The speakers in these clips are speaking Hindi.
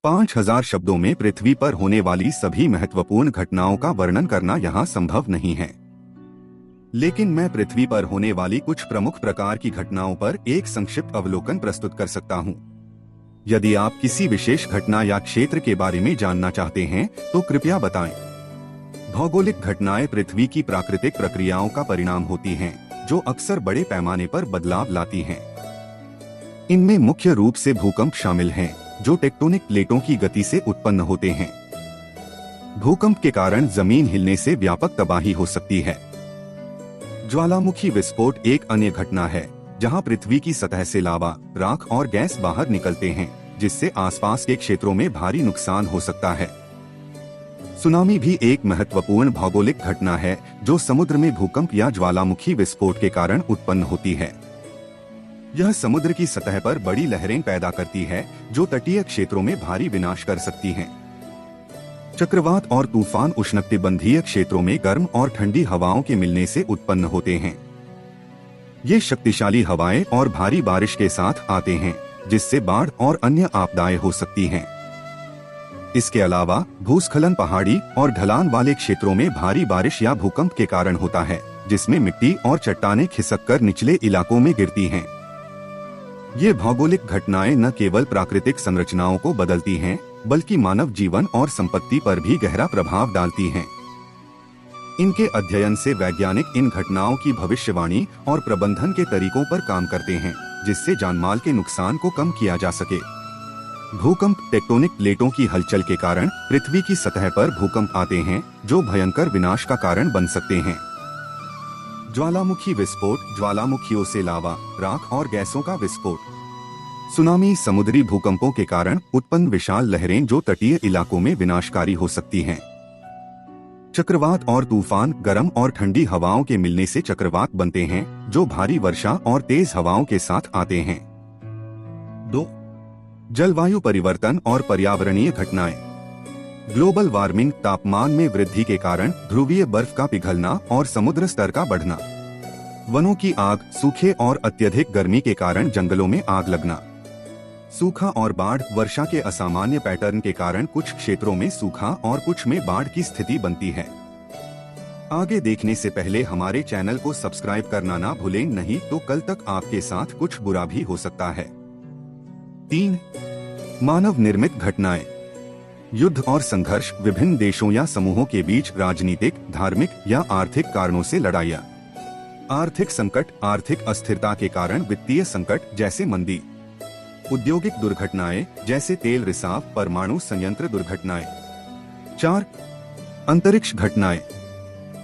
5000 शब्दों में पृथ्वी पर होने वाली सभी महत्वपूर्ण घटनाओं का वर्णन करना यहाँ संभव नहीं है, लेकिन मैं पृथ्वी पर होने वाली कुछ प्रमुख प्रकार की घटनाओं पर एक संक्षिप्त अवलोकन प्रस्तुत कर सकता हूँ। यदि आप किसी विशेष घटना या क्षेत्र के बारे में जानना चाहते हैं तो कृपया बताएं। भौगोलिक घटनाएं पृथ्वी की प्राकृतिक प्रक्रियाओं का परिणाम होती हैं, जो अक्सर बड़े पैमाने पर बदलाव लाती हैं। इनमें मुख्य रूप से भूकंप शामिल हैं, जो टेक्टोनिक प्लेटों की गति से उत्पन्न होते हैं। भूकंप के कारण जमीन हिलने से व्यापक तबाही हो सकती है। ज्वालामुखी विस्फोट एक अन्य घटना है, जहां पृथ्वी की सतह से लावा, राख और गैस बाहर निकलते हैं, जिससे आसपास के क्षेत्रों में भारी नुकसान हो सकता है। सुनामी भी एक महत्वपूर्ण भौगोलिक घटना है, जो समुद्र में भूकंप या ज्वालामुखी विस्फोट के कारण उत्पन्न होती है। यह समुद्र की सतह पर बड़ी लहरें पैदा करती है, जो तटीय क्षेत्रों में भारी विनाश कर सकती हैं। चक्रवात और तूफान उष्णकटिबंधीय क्षेत्रों में गर्म और ठंडी हवाओं के मिलने से उत्पन्न होते हैं। ये शक्तिशाली हवाएं और भारी बारिश के साथ आते हैं, जिससे बाढ़ और अन्य आपदाएं हो सकती हैं। इसके अलावा भूस्खलन पहाड़ी और ढलान वाले क्षेत्रों में भारी बारिश या भूकंप के कारण होता है, जिसमें मिट्टी और चट्टानें खिसककर निचले इलाकों में गिरती हैं। ये भौगोलिक घटनाएं न केवल प्राकृतिक संरचनाओं को बदलती हैं, बल्कि मानव जीवन और संपत्ति पर भी गहरा प्रभाव डालती हैं। इनके अध्ययन से वैज्ञानिक इन घटनाओं की भविष्यवाणी और प्रबंधन के तरीकों पर काम करते हैं, जिससे जानमाल के नुकसान को कम किया जा सके। भूकंप टेक्टोनिक प्लेटों की हलचल के कारण पृथ्वी की सतह पर भूकंप आते हैं, जो भयंकर विनाश का कारण बन सकते हैं। ज्वालामुखी विस्फोट ज्वालामुखियों से लावा, राख और गैसों का विस्फोट। सुनामी समुद्री भूकंपों के कारण उत्पन्न विशाल लहरें, जो तटीय इलाकों में विनाशकारी हो सकती हैं। चक्रवात और तूफान गर्म और ठंडी हवाओं के मिलने से चक्रवात बनते हैं, जो भारी वर्षा और तेज हवाओं के साथ आते हैं। 2. जलवायु परिवर्तन और पर्यावरणीय घटनाएं। ग्लोबल वार्मिंग तापमान में वृद्धि के कारण ध्रुवीय बर्फ का पिघलना और समुद्र स्तर का बढ़ना। वनों की आग, सूखे और अत्यधिक गर्मी के कारण जंगलों में आग लगना। सूखा और बाढ़ वर्षा के असामान्य पैटर्न के कारण कुछ क्षेत्रों में सूखा और कुछ में बाढ़ की स्थिति बनती है। आगे देखने से पहले हमारे चैनल को सब्सक्राइब करना ना भूलें, नहीं तो कल तक आपके साथ कुछ बुरा भी हो सकता है। 3. मानव निर्मित घटनाएं। युद्ध और संघर्ष विभिन्न देशों या समूहों के बीच राजनीतिक, धार्मिक या आर्थिक कारणों से लड़ाइयाँ। आर्थिक संकट आर्थिक अस्थिरता के कारण वित्तीय संकट जैसे मंदी। औद्योगिक दुर्घटनाएं जैसे तेल रिसाव, परमाणु संयंत्र दुर्घटनाएं। 4. अंतरिक्ष घटनाएं।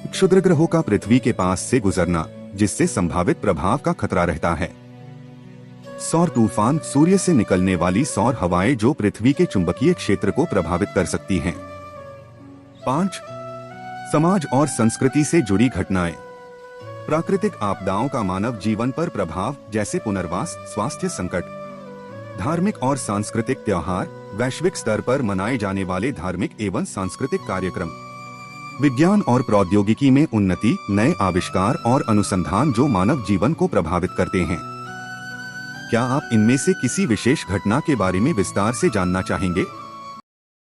क्षुद्रग्रहों का पृथ्वी के पास से गुजरना, जिससे संभावित प्रभाव का खतरा रहता है। सौर तूफान सूर्य से निकलने वाली सौर हवाएं, जो पृथ्वी के चुंबकीय क्षेत्र को प्रभावित कर सकती हैं। 5. समाज और संस्कृति से जुड़ी घटनाएं। प्राकृतिक आपदाओं का मानव जीवन पर प्रभाव, जैसे पुनर्वास, स्वास्थ्य संकट। धार्मिक और सांस्कृतिक त्योहार वैश्विक स्तर पर मनाए जाने वाले धार्मिक एवं सांस्कृतिक कार्यक्रम। विज्ञान और प्रौद्योगिकी में उन्नति, नए आविष्कार और अनुसंधान, जो मानव जीवन को प्रभावित करते हैं। क्या आप इनमें से किसी विशेष घटना के बारे में विस्तार से जानना चाहेंगे?